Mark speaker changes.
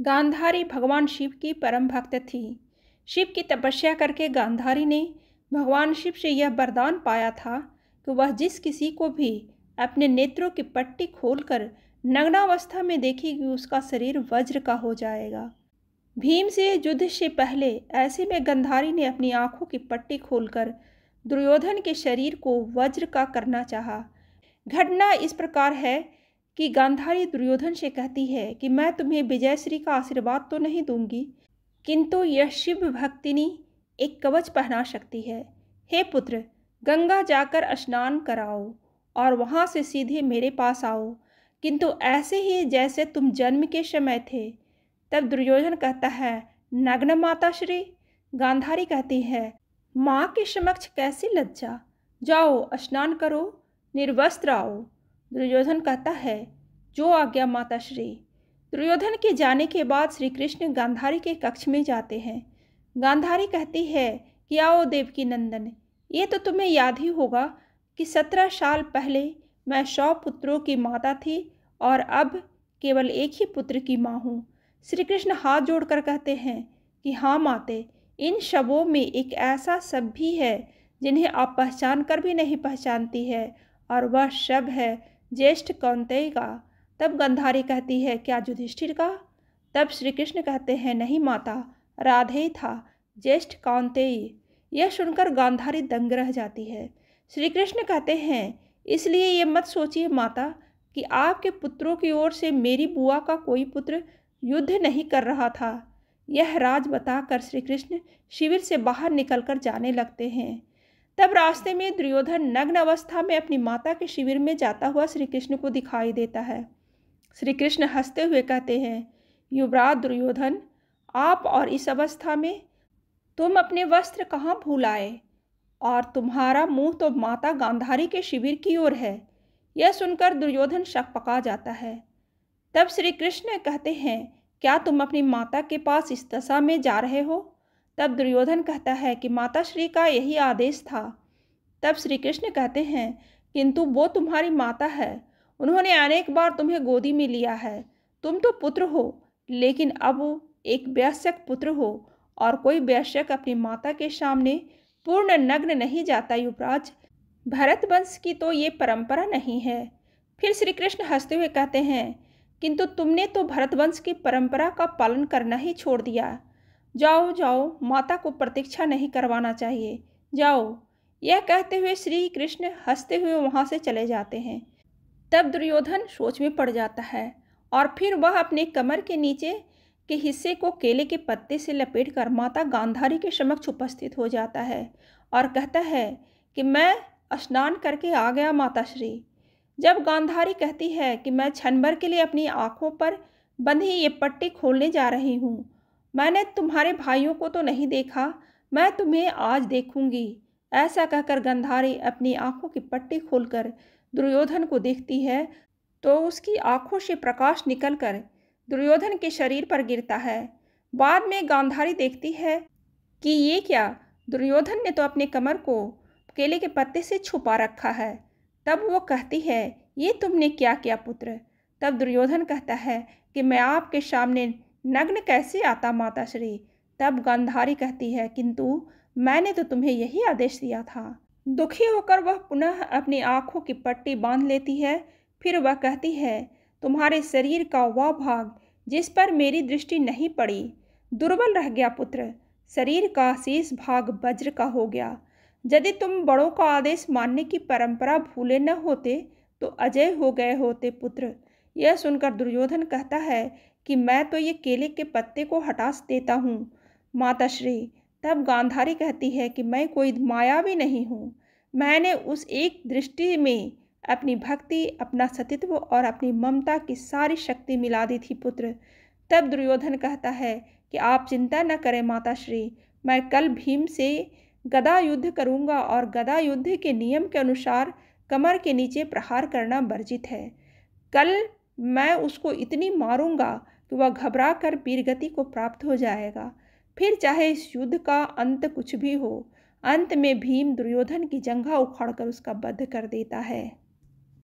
Speaker 1: गांधारी भगवान शिव की परम भक्त थी। शिव की तपस्या करके गांधारी ने भगवान शिव से यह वरदान पाया था कि वह जिस किसी को भी अपने नेत्रों की पट्टी खोलकर नग्नावस्था में देखेगी उसका शरीर वज्र का हो जाएगा। भीम से युद्ध से पहले ऐसे में गांधारी ने अपनी आंखों की पट्टी खोलकर दुर्योधन के शरीर को वज्र का करना चाहा। घटना इस प्रकार है कि गांधारी दुर्योधन से कहती है कि मैं तुम्हें विजयश्री का आशीर्वाद तो नहीं दूंगी, किंतु यह शिव भक्तिनी एक कवच पहना सकती है। हे पुत्र, गंगा जाकर स्नान कराओ और वहाँ से सीधे मेरे पास आओ, किंतु ऐसे ही जैसे तुम जन्म के समय थे। तब दुर्योधन कहता है, नग्न माताश्री। गांधारी कहती है, माँ के समक्ष कैसी लज्जा, जाओ स्नान करो, निर्वस्त्र आओ। दुर्योधन कहता है, जो आज्ञा माताश्री। दुर्योधन के जाने के बाद श्री कृष्ण गांधारी के कक्ष में जाते हैं। गांधारी कहती है कि आओ देवकी नंदन, ये तो तुम्हें याद ही होगा कि 17 साल पहले मैं 100 पुत्रों की माता थी और अब केवल एक ही पुत्र की माँ हूँ। श्री कृष्ण हाथ जोड़कर कहते हैं कि हाँ माते, इन शब्दों में एक ऐसा शब्द भी है जिन्हें आप पहचान कर भी नहीं पहचानती है, और वह शब्द है ज्येष्ठ कौन्तेय का। तब गांधारी कहती है, क्या युधिष्ठिर का? तब श्री कृष्ण कहते हैं, नहीं माता, राधे ही था, ज्येष्ठ कौन्तेय। यह सुनकर गांधारी दंग रह जाती है। श्री कृष्ण कहते हैं, इसलिए ये मत सोचिए माता कि आपके पुत्रों की ओर से मेरी बुआ का कोई पुत्र युद्ध नहीं कर रहा था। यह राज बताकर श्री कृष्ण शिविर से बाहर निकलकर जाने लगते हैं। तब रास्ते में दुर्योधन नग्न अवस्था में अपनी माता के शिविर में जाता हुआ श्री कृष्ण को दिखाई देता है। श्री कृष्ण हंसते हुए कहते हैं, युवराज दुर्योधन, आप और इस अवस्था में तुम अपने वस्त्र कहाँ भूल आए, और तुम्हारा मुंह तो माता गांधारी के शिविर की ओर है। यह सुनकर दुर्योधन शक जाता है। तब श्री कृष्ण कहते हैं, क्या तुम अपनी माता के पास इस दशा में जा रहे हो? तब दुर्योधन कहता है कि माता श्री का यही आदेश था। तब श्री कृष्ण कहते हैं, किंतु वो तुम्हारी माता है, उन्होंने अनेक बार तुम्हें गोदी में लिया है। तुम तो पुत्र हो, लेकिन अब एक वयस्क पुत्र हो, और कोई वयस्क अपनी माता के सामने पूर्ण नग्न नहीं जाता युवराज। भरत वंश की तो ये परंपरा नहीं है। फिर श्री कृष्ण हंसते हुए कहते हैं, किंतु तुमने तो भरतवंश की परंपरा का पालन करना ही छोड़ दिया। जाओ जाओ, माता को प्रतीक्षा नहीं करवाना चाहिए, जाओ। यह कहते हुए श्री कृष्ण हंसते हुए वहाँ से चले जाते हैं। तब दुर्योधन सोच में पड़ जाता है और फिर वह अपने कमर के नीचे के हिस्से को केले के पत्ते से लपेटकर माता गांधारी के समक्ष उपस्थित हो जाता है और कहता है कि मैं स्नान करके आ गया माताश्री। जब गांधारी कहती है कि मैं क्षण भर के लिए अपनी आंखों पर बंधी ये पट्टी खोलने जा रही हूँ, मैंने तुम्हारे भाइयों को तो नहीं देखा, मैं तुम्हें आज देखूंगी। ऐसा कहकर गांधारी अपनी आंखों की पट्टी खोलकर दुर्योधन को देखती है तो उसकी आंखों से प्रकाश निकलकर दुर्योधन के शरीर पर गिरता है। बाद में गांधारी देखती है कि ये क्या, दुर्योधन ने तो अपने कमर को केले के पत्ते से छुपा रखा है। तब वो कहती है, ये तुमने क्या किया पुत्र? तब दुर्योधन कहता है कि मैं आपके सामने नग्न कैसे आता माताश्री। तब गांधारी कहती है, किंतु मैंने तो तुम्हें यही आदेश दिया था। दुखी होकर वह पुनः अपनी आंखों की पट्टी बांध लेती है। फिर वह कहती है, तुम्हारे शरीर का वह भाग जिस पर मेरी दृष्टि नहीं पड़ी दुर्बल रह गया पुत्र, शरीर का शेष भाग वज्र का हो गया। यदि तुम बड़ों का आदेश मानने की परंपरा भूले न होते तो अजय हो गए होते पुत्र। यह सुनकर दुर्योधन कहता है कि मैं तो ये केले के पत्ते को हटा देता हूँ माताश्री। तब गांधारी कहती है कि मैं कोई मायावी नहीं हूँ, मैंने उस एक दृष्टि में अपनी भक्ति, अपना सतीत्व और अपनी ममता की सारी शक्ति मिला दी थी पुत्र। तब दुर्योधन कहता है कि आप चिंता न करें माताश्री, मैं कल भीम से गदा युद्ध करूंगा और गदा युद्ध के नियम के अनुसार कमर के नीचे प्रहार करना वर्जित है। कल मैं उसको इतनी मारूंगा कि वह घबरा कर वीरगति को प्राप्त हो जाएगा। फिर चाहे इस युद्ध का अंत कुछ भी हो, अंत में भीम दुर्योधन की जंघा उखाड़कर उसका वध कर देता है।